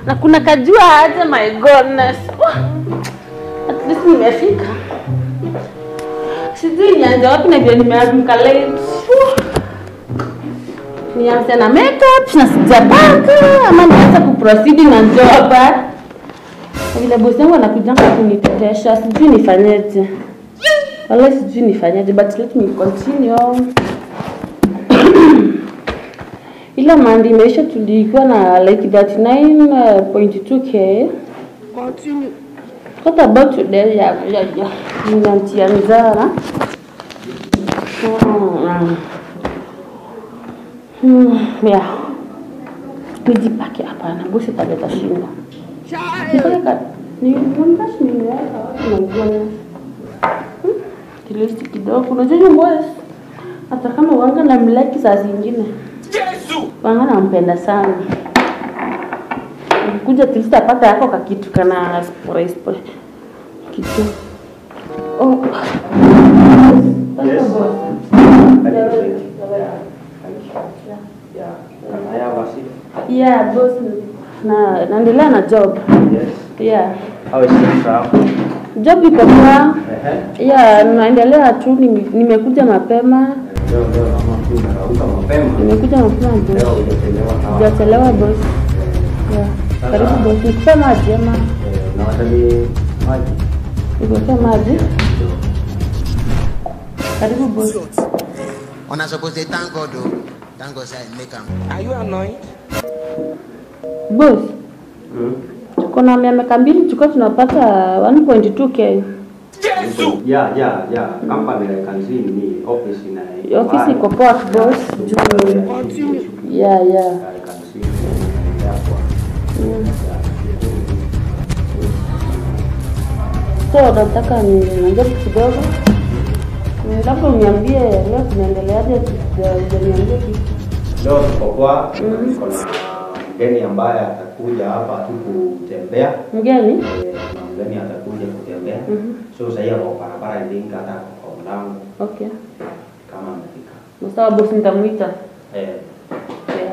Na kuna kajua aje, my goodness. At least nimefika. Sijui nianze wapi na vile nimeamka late. Nianze na makeup na sijapanga ama nianze kuproceed na job. Vile boss yangu anakuja kunitetesha, sijui nifanyeje. Wala sijui nifanyeje, but let me continue. Ila mandi imeisha tulikuwa na like 39.2k. Continue. What about today? Yeah. Ninamtia njara. Yeah. Nijipake hapana, bosi taleta shinda. Nipaka ni mbashi nimeweka na ngone. Kilisti kidogo. Unajua boss, hata kama wanga na mlaki saa zingine. Yesu! Wanga nampenda sana. Kuja tilista pata yako kakitu kana spray kitu. Oh. Yes. Yeah, boss. Naendelea na job. Yes. Yeah. How is it now? Job iko poa. Yeah, naendelea tu, nimekuja mapema. Leo mama tu narauka mapema. Nimekuja mapema boss. Leo hujachelewa. Hujachelewa boss. Yeah. Karibu boss. Nikupe maji ama? Na watali maji. Nikupe maji. Karibu boss. On a supposed to thank God though. Thank God I make him. Are you annoyed? Boss. Tuko na miaka mbili tulikuwa tunapata 1.2k. Yesu! Yeah. Company I can see ni office in Office iko poa boss. Continue. Yeah. I can see therefore. So nataka nianze kidogo. Labda uniambie leo tunaendeleaje, niambie kitu. Leo tuko kwa mgeni ambaye atakuja hapa tu kutembea. Mgeni? Mgeni atakuja kutembea. So sasa hapo barabara ndinga hata kwa mlango. Okay. Kama amefika. Sawa boss, nitamuita.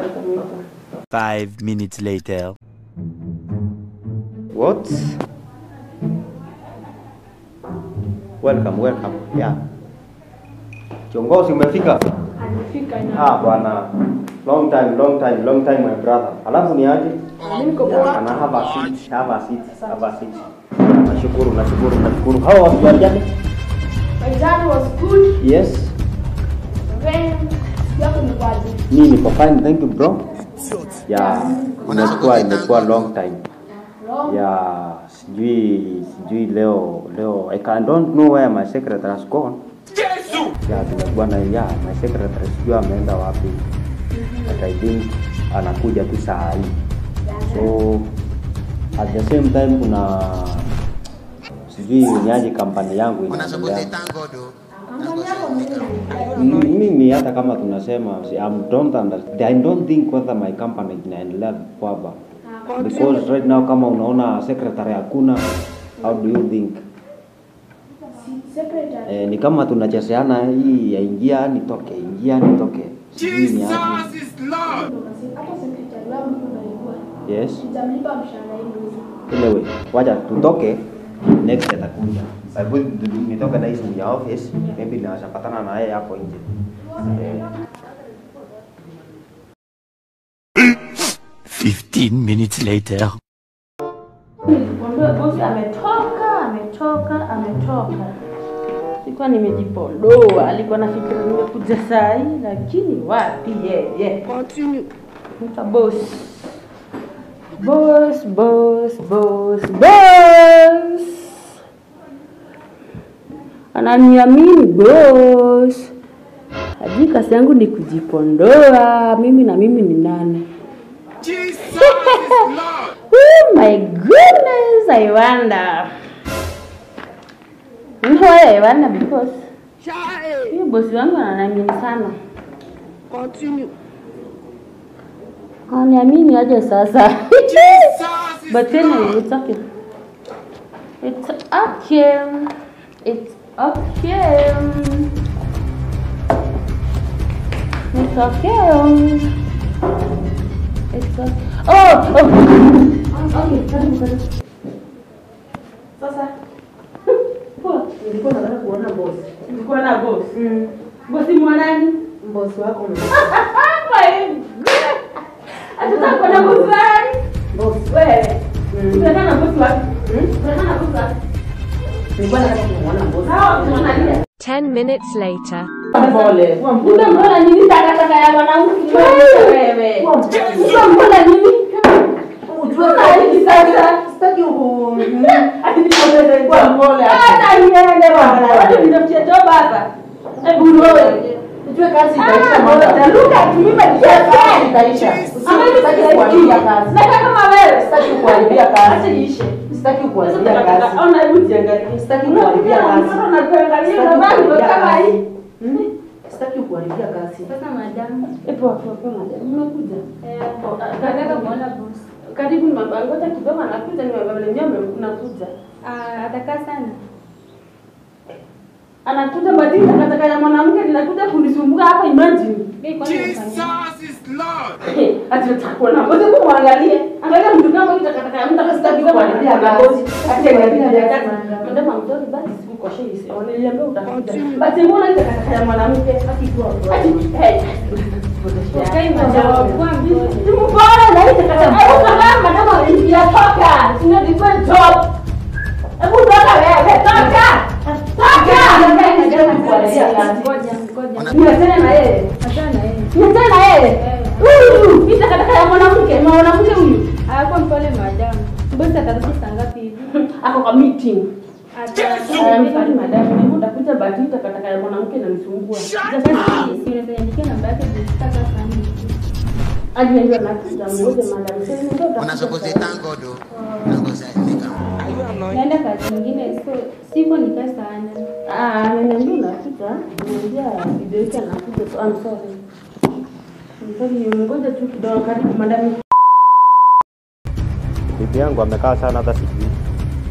Nitamuita. 5 minutes later. What? Welcome. Yeah. Kiongozi umefika? Amefika ina. Bwana. Long time my brother. Alafu ni aje? Mimi niko poa. Ana have a seat. Nashukuru. How was your journey? My journey was good. Yes. Then, yako ni kwaje? Mimi niko fine, thank you bro. Yeah. Imekuwa long time. Yeah, sijui leo I don't know where my secretary has gone. Yeah, my secretary sijui ameenda wapi. But I think anakuja tu saa hii. So at the same time kuna sijui niaje company yangu inaendelea. Mimi hata kama tunasema I don't think whether my company inaendelea kwamba because right now kama unaona secretary hakuna, how do you think? Secretary. Ni kama tunachezeana hii ingia nitoke. Jesus is Lord. Hata secretary wangu unaijua. Yes. Nitamlipa mshahara hii. Anyway, wacha tutoke, next atakuja. Sababu nitoka na hizo ya office, maybe naweza patana na yeye hapo nje. 15 minutes later. Nilikwambia boss ametoka. Sikuwa nimejipondoa, alikuwa nafikiri nimekuja saa hii lakini wapi yeye. Continue. Mta boss. Ananiamini boss. Hadi kazi yangu ni kujipondoa. Mimi ni nani? Jesus is Lord. Oh my goodness, I wonder. I wonder because huyu bosi wangu ananiamini sana. Continue. Ananiamini aje sasa. But anyway, it's okay. It's okay. Sasa. Nilikuwa nataka kuona boss. Nilikuwa na boss. Boss mwanani? Boss wako. Atataka kuona boss wako. Boss wewe. Unataka na boss wako? Unataka na boss wako? Nilikuwa nataka kuona boss. Sawa, tunaangalia. 10 minutes later. Pole. Mbona nini takataka ya mwanamke wewe? Mbona nini? Unataka nini sasa? Sitaki huko. Ati kwa pole. Hata niende bwana. Wewe nitafutia job hapa. Hebu wewe. Ujue kazi itaisha moja. Luka kimimba kiasi itaisha. Sitaki kuharibia kazi. Nataka kama wewe sitaki kuharibia kazi. Acha iishe. Sitaki kuharibia kazi. Ona hebu jiangalie. Sitaki kuharibia kazi. Ona kuangalia na mambo kama hii. Sitaki kuharibia kazi. Sasa madam. Hapo madam. Umekuja? Nataka kuona boss. Karibu ni mabango hata kidogo anakuja nimemwambia unakuja. Atakaa sana. Anakuja badili takataka ya mwanamke ninakuja kunisumbua hapa imagine. Jesus is Lord. Ati utakuona bosi kumwangalie. Angalia mtu kama hiyo takataka ya mtu akasitaki kuharibia kazi. Ati angalia kazi. Madam amtori basi sikuko shei. Wananiambia utakuja. Basi mbona hiyo takataka ya mwanamke akikuwa. Okay, madam. Mbona na hiyo takataka. Kama madam aliingia toka. Sina different job. Hebu toka wewe. Toka. Niachane na yeye. Niachane na yeye. Huyu hii takataka ya mwanamke huyu. Hapo mpole madam. Bosi atarudi saa ngapi hivi? Ako kwa meeting. Mimi Madam, ni muda kuja badili takataka ya mwanamke na nisumbua. sasa niandikie namba yake nitaka sana. Aliambiwa nakuja ngoja madam. Sasa ndio Unasupposed thank God. Unangoja nika. Naenda kazi nyingine so siko nikaa sana. Ananiambia nakuja. Ananiambia video yake anakuja so I'm sorry. Ngoja tu kidogo karibu madam. Bibi yangu amekaa sana hata sijui.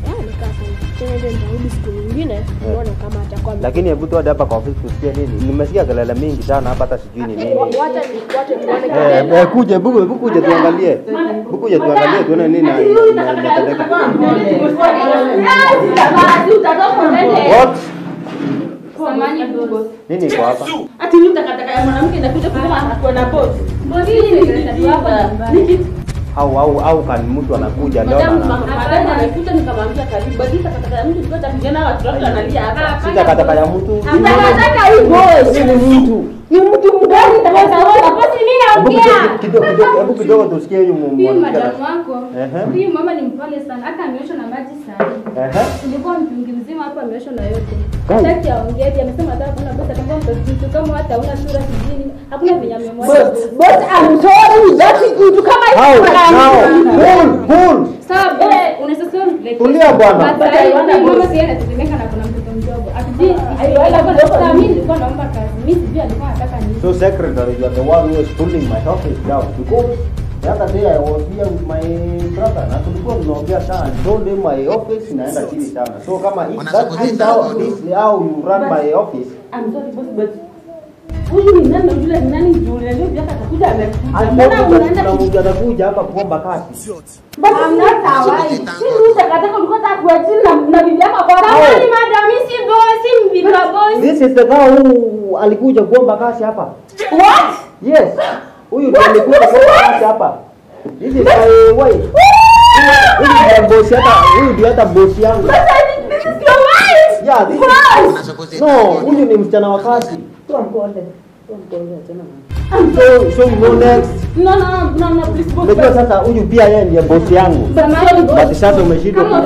Nikaa sana. Tena ndio nitarudi siku nyingine nione kama atakuwa. Lakini hebu tu hapa kwa ofisi tusikie nini? Nimesikia kelele mingi sana hapa hata sijui ni nini. Wacha tuone. Kuja buku tuangalie. Buku tuangalie tuone nini inatendeka. What? Samani boss. Nini iko hapa? Ati ni takataka ya mwanamke inakuja kusema anakuwa na boss. Boss hii ni kitu hapa. Au kan mtu anakuja ndio Madam anakuja nikamwambia karibu. Basi takataka ya mtu tulikuwa vijana watu analia hapa. si takataka ya mtu. Takataka hii boss. Ni mtu. Ni mtu mgani takataka? Boss mimi naongea. Hebu kidogo tusikie huyu Huyu madam wako. Ehe. Huyu mama ni mpole sana. Hata ameoshwa na maji sana. Ehe. Ilikuwa mtungi mzima hapo ameoshwa na yote. Gani? Hataki aongee, amesema hata kuna pesa kama mtu kama hata una sura kijini. Hakuna venye amemwacha. Boss I'm sorry. That is mtu kama Pull. Sawa boss, unaweza sema like. Tulia bwana. Mama si anatetemeka na kuna mtoto mdogo. Atiji, sasa mimi nilikuwa naomba kazi. Mimi sijui alikuwa anataka nini. So secretary, you are the one who is pulling my office down because the other day I was here with my brother na tulikuwa tunaongea sana. Told him my office inaenda chini sana. So kama this how you run my office. I'm sorry boss but huyu ni nani yule ni nani yule ndio atakuja amekuja. Anakuja anakuja hapa kuomba kazi. But I'm not awai. Sisi takataka ulikuwa takuwa chini na bibi yako kwa Ni madam si boss, si bibi boss. This is the guy who alikuja kuomba kazi hapa. What? Yes. Huyu ndiye alikuja kuomba kazi hapa. This is my wife. Huyu ndiye boss hapa. Huyu ndiye hata boss yangu. This is your wife. Yeah, this is. Unasupposed No, huyu ni msichana wa kazi. So you know next. No, please boss. Unajua sasa huyu pia yeye ndiye boss yangu. But But sasa umeshindwa. Kama